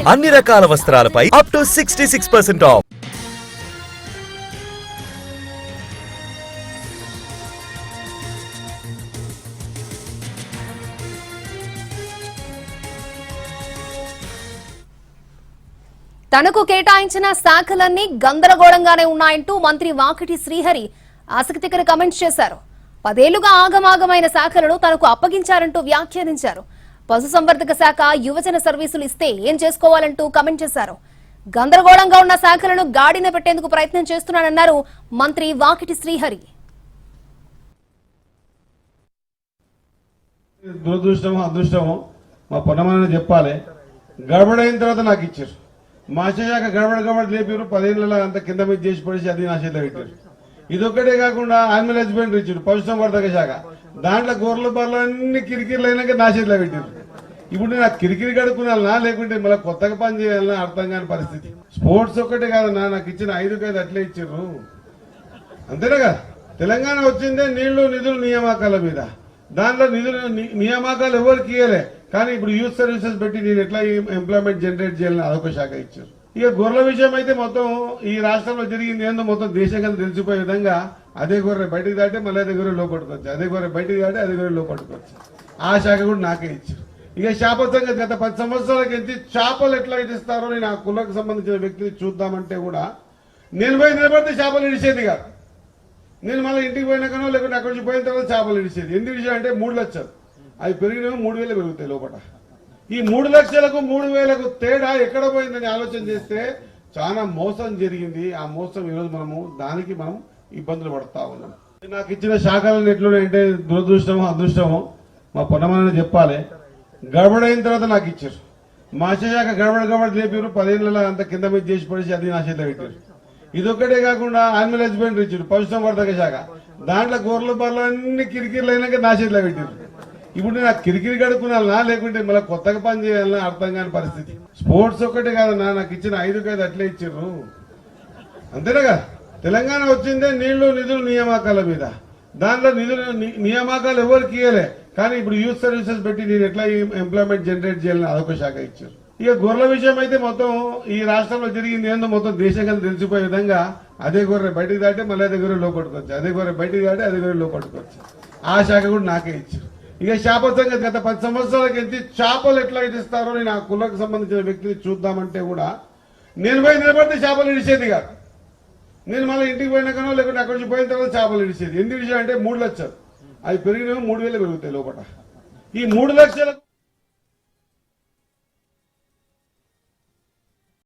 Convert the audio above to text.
అన్ని రకాల వస్త్రాలపై up to 66% of. తనకు కేటాయించిన శాఖలన్నీ గందరగోళంగానే ఉన్నాయంటూ మంత్రి వాకిటి శ్రీహరి ఆసక్తికర కామెంట్స్ చేశారు. 10 ఏళ్లుగా ఆగమాగమైన శాఖలను తనకు అప్పగించారంటూ వ్యాఖ్యానించారు. పశుసంవర్ధక శాఖ, యువజన సర్వీసులు ఇస్తే ఏం చేసుకోవాలంటూ కామెంట్ చేశారు. గందరగోళంగా ఉన్న శాఖలను గాడిన పెట్టేందుకు ప్రయత్నం చేస్తున్నానన్నారు మంత్రి వాకిటి శ్రీహరి. దురదృష్టమో అదృష్టమో మా పొన్నమని చెప్పాలి. గడబడైన తర్వాత నాకు ఇచ్చారు. మాశాఖ గడబడ లేపారు. 10 ఏళ్ళ అంత కింద మీద చేసి పడేసి అది నా చేతిలో పెట్టారు. ఇదొక్కటే కాకుండా యానిమల్ హస్బెండరీ ఇచ్చారు, పశుసంవర్ధక శాఖ. దాంట్లో గొర్రెల బర్రెలు అన్ని కిరికిరిలు అయినాక నా చేతిలో పెట్టారు. ఇప్పుడు నేను ఆ కిరికిరి కడుక్కున్నా లేకుంటే మళ్ళీ కొత్తగా పని చేయాలన్నా అర్థం కాని పరిస్థితి. స్పోర్ట్స్ ఒక్కటే కాదన్నా, నాకు ఇచ్చిన 5 అట్లే ఇచ్చారు. అంతేనా? తెలంగాణ వచ్చిందే నీళ్లు నిధులు నియామకాల మీద. దాంట్లో నిధులు నియామకాలు ఎవరికి ఇయ్యలే, కానీ ఇప్పుడు యూత్ సర్వీసెస్ పెట్టి నేను ఎట్లా ఎంప్లాయ్మెంట్ జనరేట్ చేయాలని అదొక శాఖ ఇచ్చారు. ఇక గొర్రెల విషయం అయితే మొత్తం ఈ రాష్ట్రంలో జరిగింది ఏందో మొత్తం దేశంగా తెలిసిపోయే విధంగా అదే గొర్రె బయటికి దాటే మళ్ళీ అదే గొర్రె లోపడుకోవచ్చు, అదే గొర్రె బయటికి దాటే అదే గొర్రె లోపడుకోవచ్చు. ఆ శాఖ కూడా నాకే ఇచ్చారు. ఇక చేపల సంగతి గత 10 సంవత్సరాలకి ఎంత చేపలు ఎట్లా ఇస్తారో నేను ఆ కులకు సంబంధించిన వ్యక్తిని చూద్దామంటే కూడా నేను పోయి నిలబడితే చేపలు ఇడిచేది కాదు. నేను మళ్ళీ ఇంటికి పోయినాకనో లేకుంటే అక్కడి నుంచి పోయిన తర్వాత చేపలు ఇడిచేది. ఎందుకు విషయం అంటే 3 లక్షలు అవి పెరిగినా 3000 పెరుగుతాయి లోపల. ఈ 3 లక్షలకు 3000కు తేడా ఎక్కడ పోయిందని ఆలోచన చేస్తే చాలా మోసం జరిగింది. ఆ మోసం ఈరోజు దానికి మనం ఇబ్బందులు పడతా ఉన్నాం. నాకు ఇచ్చిన శాఖలను ఎట్లున్నాయంటే దురదృష్టమో అదృష్టమో మా పొన్నమని చెప్పాలి. గడబడైన తర్వాత నాకు ఇచ్చారు. మాశాఖ గడబడ లేపారు. 10 ఏళ్ళ అంత కింద మీద చేసి పడేసి అది నా చేతిలో పెట్టారు. ఇదొక్కటే కాకుండా యానిమల్ హస్బెండరీ ఇచ్చారు, పశుసంవర్ధక శాఖ. దాంట్లో గొర్రెల బర్రెలు అన్ని కిరికిరిలు అయినాక నా చేతిలో పెట్టారు. ఇప్పుడు నేను ఆ కిరికిరి కడుక్కున్నా లేకుంటే మళ్ళీ కొత్తగా పని చేయాలన్నా అర్థం కాని పరిస్థితి. స్పోర్ట్స్ ఒక్కటే కాదన్నా, నాకు ఇచ్చిన 5 అట్లే ఇచ్చారు. అంతేనా? తెలంగాణ వచ్చిందే నీళ్లు నిధులు నియామకాల మీద. దాంట్లో నిధులు నియామకాలు ఎవరికి ఇయ్యలే, కానీ ఇప్పుడు యూత్ సర్వీసెస్ పెట్టి నేను ఎట్లా ఎంప్లాయ్మెంట్ జనరేట్ చేయాలని అదొక శాఖ ఇచ్చారు. ఇక గొర్రెల విషయం అయితే మొత్తం ఈ రాష్ట్రంలో జరిగింది ఏందో మొత్తం దేశంగా తెలిసిపోయే విధంగా అదే గొర్రె బయటికి దాటే మళ్ళీ అదే గొర్రె లోపడుకోవచ్చు, అదే గొర్రె బయటికి దాటే అదే గొర్రె లోపడుకోవచ్చు. ఆ శాఖ కూడా నాకే ఇచ్చారు. ఇక చేపల సంగతి గత 10 సంవత్సరాలకి ఎంత చేపలు ఎట్లా ఇస్తారో నేను ఆ కులకు సంబంధించిన వ్యక్తిని చూద్దామంటే కూడా నేను పోయి నిలబడితే చేపలు ఇడిచేది కాదు. నేను మళ్ళీ ఇంటికి పోయినాకనో లేకుంటే అక్కడి నుంచి పోయిన తర్వాత చేపలు ఇడిచేది. ఎందుకు విషయం అంటే 3 లక్షలు అవి పెరిగినా 3000 పెరుగుతాయి లోపల. ఈ 3 లక్షలకు